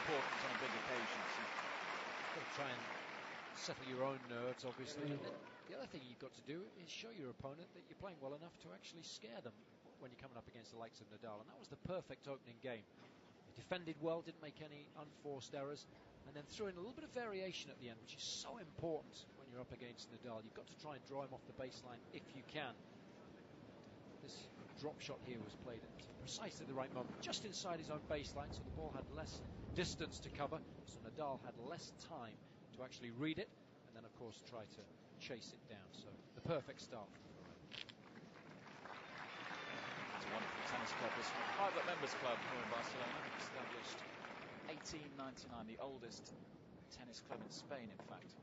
important on a big occasion. You've got to try and settle your own nerves, obviously. And then the other thing you've got to do is show your opponent that you're playing well enough to actually scare them when you're coming up against the likes of Nadal. And that was the perfect opening game. He defended well, didn't make any unforced errors, and then threw in a little bit of variation at the end, which is so important when you're up against Nadal. You've got to try and draw him off the baseline if you can. This drop shot here was played at precisely the right moment, just inside his own baseline, so the ball had less distance to cover, so Nadal had less time to actually read it, and then of course try to chase it down. So the perfect start. It's a wonderful tennis club, this one. Private members club here in Barcelona, established 1899, the oldest tennis club in Spain, in fact.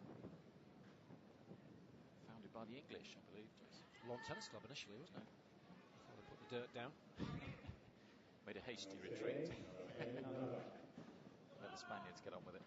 Founded by the English, I believe. Lawn tennis club initially, wasn't it? Before they put the dirt down. Made a hasty retreat. Let the Spaniards get on with it.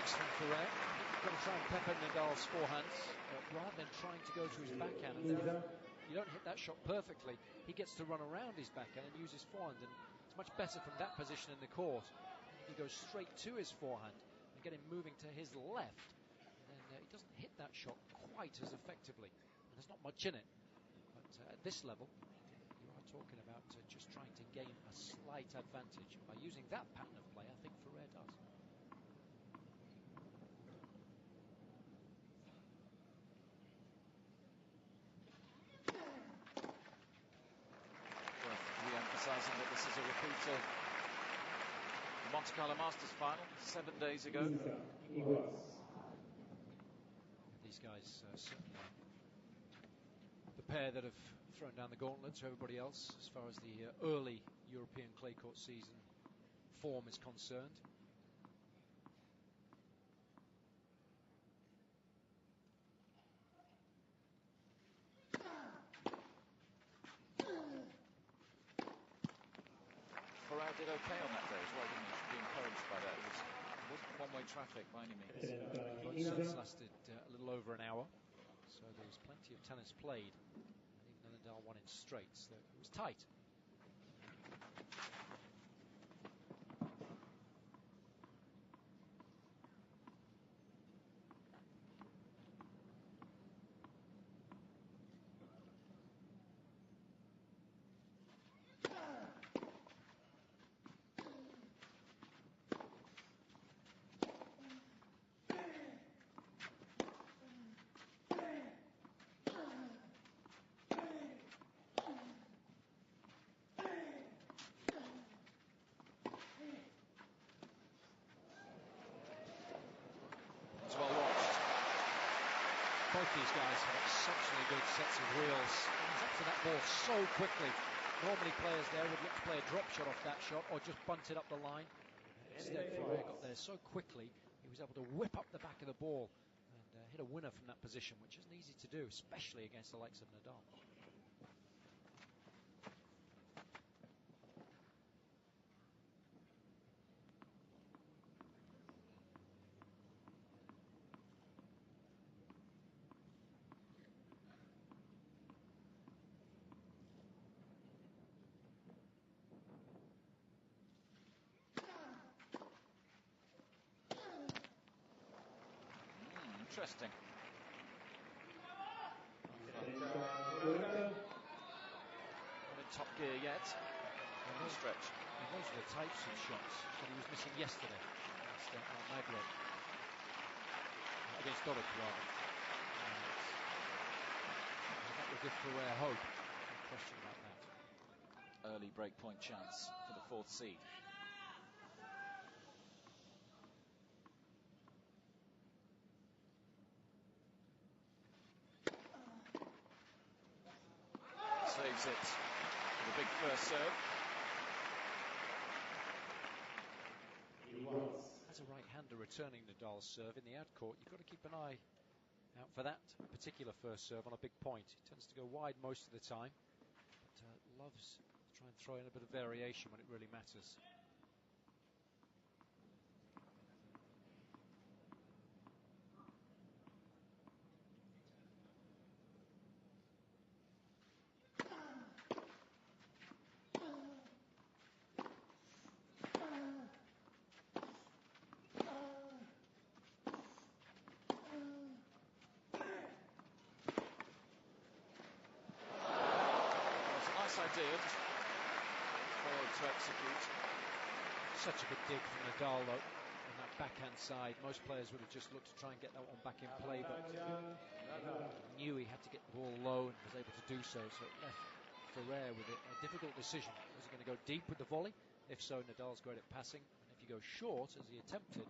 From Ferrer, you've got to try and pepper Nadal's forehands rather than trying to go to his backhand. And then if you don't hit that shot perfectly, he gets to run around his backhand and use his forehand, and it's much better from that position in the court. If he goes straight to his forehand and get him moving to his left, then he doesn't hit that shot quite as effectively, and there's not much in it. But at this level, you are talking about just trying to gain a slight advantage. By using that pattern of play, I think Ferrer does. Emphasising that this is a repeat of the Monte Carlo Masters final 7 days ago. These guys certainly the pair that have thrown down the gauntlet to everybody else as far as the early European clay court season form is concerned. Ferrer did okay on that day as well, didn't he? Should be encouraged by that. It wasn't one-way traffic by any means. Both sets lasted a little over an hour, so there was plenty of tennis played. And even though Nadal won in straights, it was tight. Both these guys have exceptionally good sets of wheels. He's up to that ball so quickly. Normally players there would look to play a drop shot off that shot or just bunt it up the line. Instead, Ferrer got there so quickly, he was able to whip up the back of the ball and hit a winner from that position, which isn't easy to do, especially against the likes of Nadal. Interesting. Not in top gear yet. No stretch. Those are the types of shots that he was missing yesterday against Almagro. Against Dodik, rather. That would give Ferrer hope. No question about that. Early breakpoint chance for the fourth seed. saves it with a big first serve. As a right-hander returning Nadal's serve in the out court, you've got to keep an eye out for that particular first serve on a big point. He tends to go wide most of the time, but loves to try and throw in a bit of variation when it really matters. Idea, failed to execute. Such a good dig from Nadal though, on that backhand side. Most players would have just looked to try and get that one back in play, but he knew he had to get the ball low and was able to do so, so it left Ferrer with a difficult decision. Was he going to go deep with the volley? If so, Nadal's great at passing, and if you go short, as he attempted,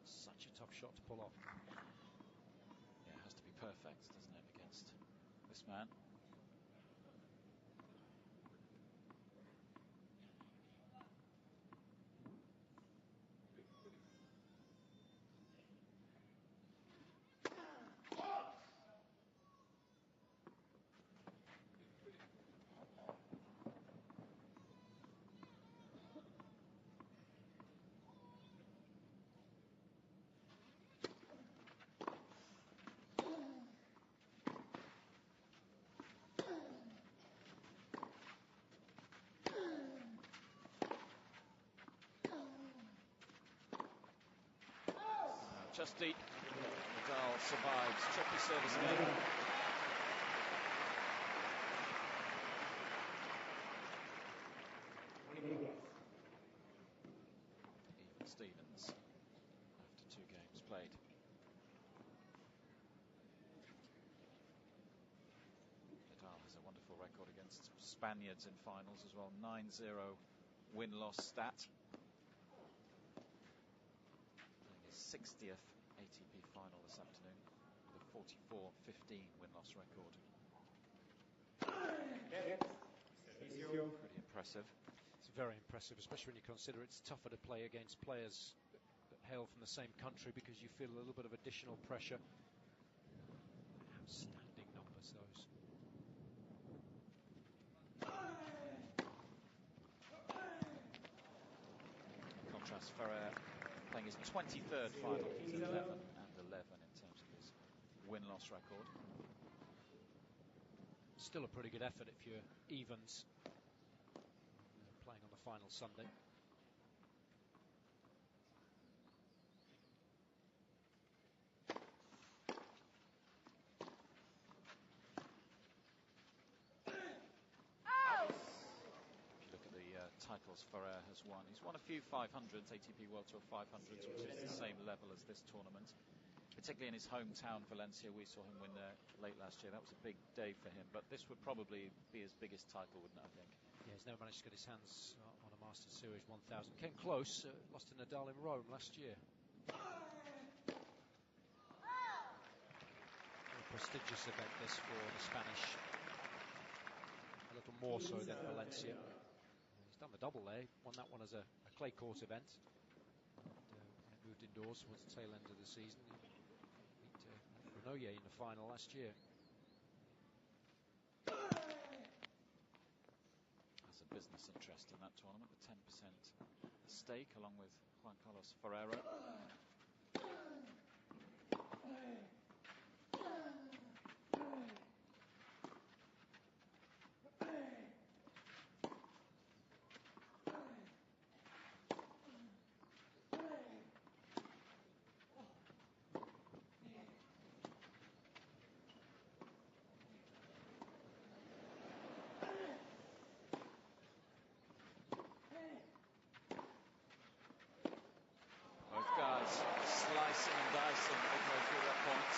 such a tough shot to pull off. Yeah, it has to be perfect, doesn't it, against this man? Just deep. Nadal survives. Tricky service game. Even Stevens after 2 games played. Nadal has a wonderful record against Spaniards in finals as well. 9-0 win-loss stat. 60th ATP final this afternoon with a 44-15 win-loss record. Pretty impressive. It's very impressive, especially when you consider it's tougher to play against players that hail from the same country, because you feel a little bit of additional pressure. Outstanding numbers, those. In contrast, Ferrer playing his 23rd final. He's 11 and 11 in terms of his win-loss record. Still a pretty good effort if you're evens playing on the final Sunday. Titles Ferrer has won. He's won a few 500s, ATP World Tour 500s, which is the same level as this tournament. Particularly in his hometown, Valencia, we saw him win there late last year. That was a big day for him, but this would probably be his biggest title, wouldn't it, I think? Yeah, he's never managed to get his hands on a Masters Series 1000. Came close, lost to Nadal in Rome last year. A prestigious event this for the Spanish. A little more so than Valencia. Done the double there, won that one as a clay court event, and when it moved indoors towards the tail end of the season, he beat Grenoble in the final last year. Has a business interest in that tournament, the 10% stake, along with Juan Carlos Ferrero. Slicing and dicing midway through that point.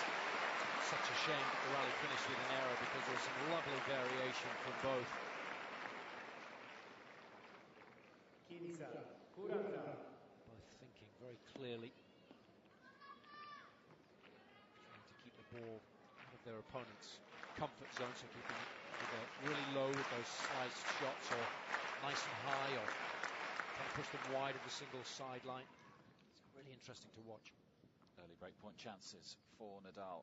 Such a shame that the rally finished with an error, because there's some lovely variation from both. Both thinking very clearly, trying to keep the ball out of their opponent's comfort zone, so keeping it either really low with those sliced shots or nice and high, or trying to push them wide of the single sideline. It's really interesting to watch. Early breakpoint chances for Nadal.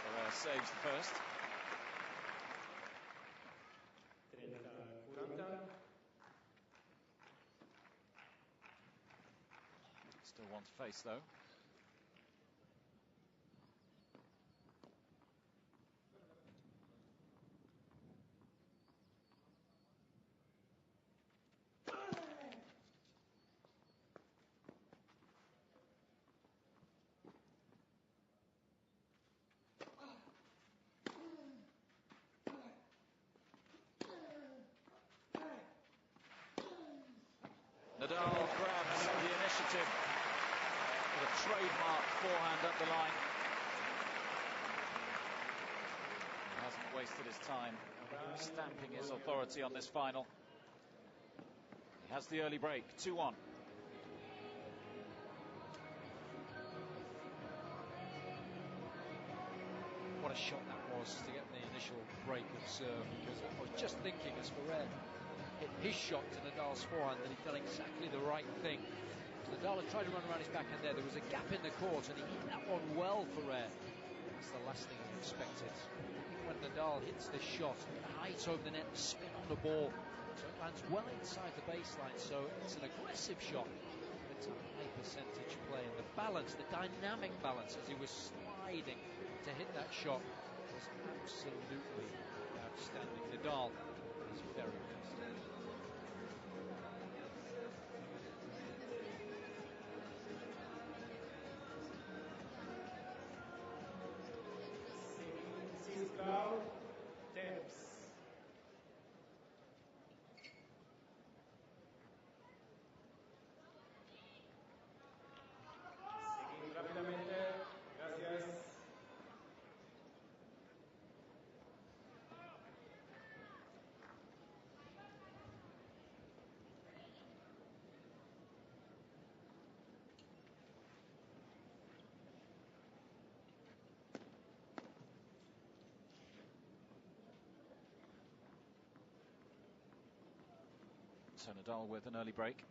Ferrer saves the first. Still one to face, though. Nadal grabs the initiative with a trademark forehand up the line. He hasn't wasted his time stamping his authority on this final. He has the early break, 2-1. What a shot that was to get the initial break of serve, because I was just thinking as Ferrer hit his shot to Nadal's forehand that he'd done exactly the right thing. Nadal had tried to run around his backhand there. There was a gap in the court and he hit that one well, Ferrer. That's the last thing he expected. When Nadal hits this shot, the height over the net, the spin on the ball, so it lands well inside the baseline, so it's an aggressive shot. It's a high percentage play, and the balance, the dynamic balance as he was sliding to hit that shot was absolutely outstanding. Nadal is very fast. So Nadal with an early break.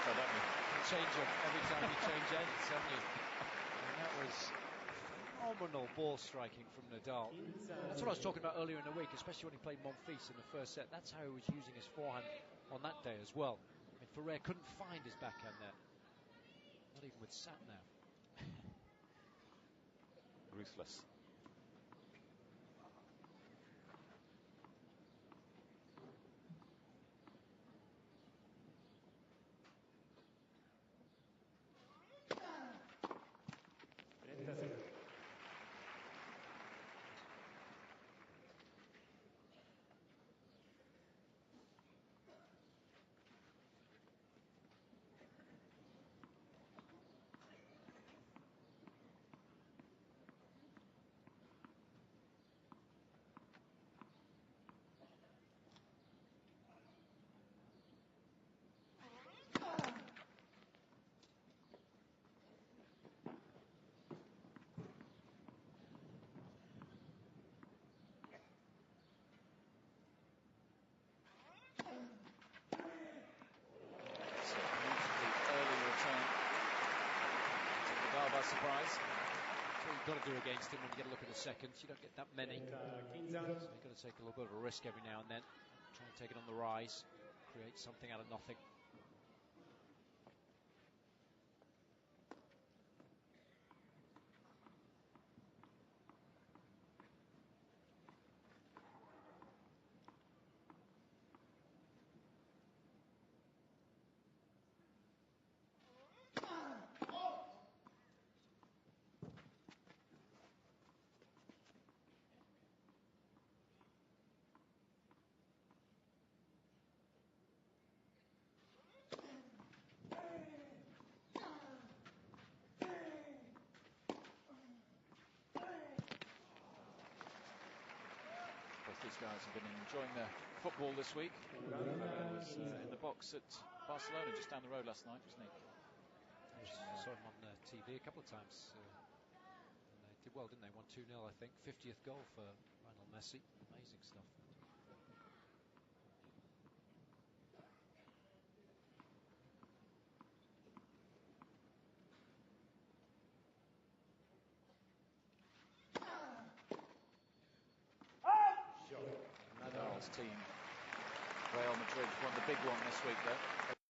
Rafa, don't you? Change them every time you change ends, don't you? And that was phenomenal ball striking from Nadal. That's what I was talking about earlier in the week, especially when he played Monfils in the first set. That's how he was using his forehand on that day as well. I mean, Ferrer couldn't find his backhand there. Not even with Sat now. Ruthless. By surprise. what you've got to do against him when you get a look at the seconds. You don't get that many. So you've got to take a little bit of a risk every now and then. Try and take it on the rise. Create something out of nothing. These guys have been enjoying their football this week. Ferrer was in the box at Barcelona just down the road last night, wasn't he? I saw him on TV a couple of times. And they did well, didn't they? Won 2-0, I think. 50th goal for Lionel Messi. Amazing stuff. Nadal's team, Real Madrid, won the big one this week, though.